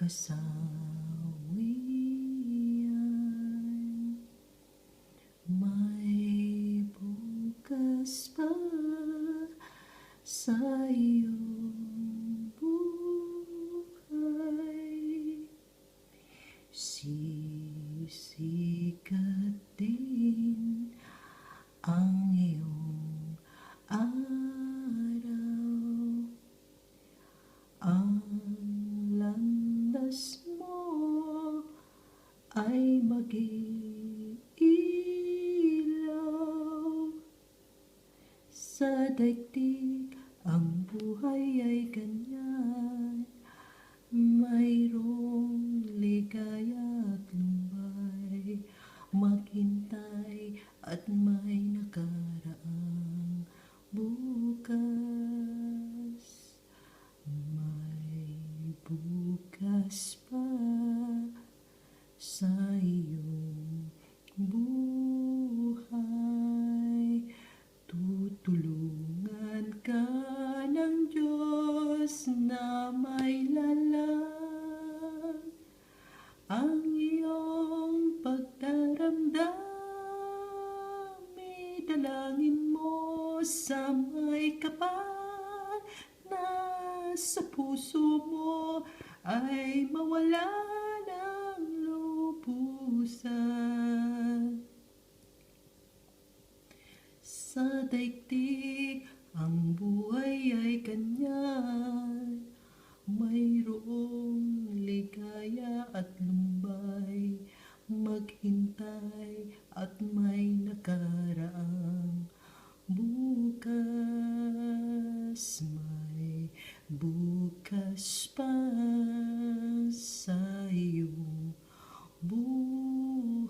kasawian. May bukas pa sa iyong buhay. Sisikat din ang iyong araw. Ang landas mo ay mag-iilaw. Sa daigdig ang buhay ay ganyan, mayroong ligaya at lumbay, maghintay at may nakaraang bukas. May bukas pa sa iyong buhay. Tutulungan ka ng Diyos na may lalang ang iyong pagdaramdam. Idalangin mo sa may kapal na sa puso mo ay mawala ng lubusan. Sa daigdig ang buhay ay ganyan, mayroong ligaya at lumbay, maghintay at may nakaraang bukas. May bukas pa sa iyong buhay.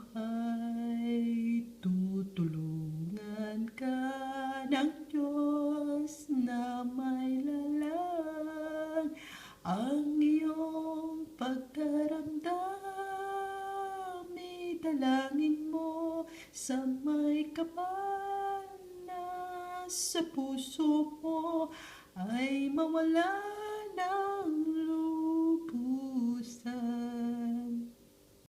Tutulungan ka ng Diyos na may lalang ang iyong pagdaramdam. Idalangin mo sa may kapal na sa puso mo ay mawala na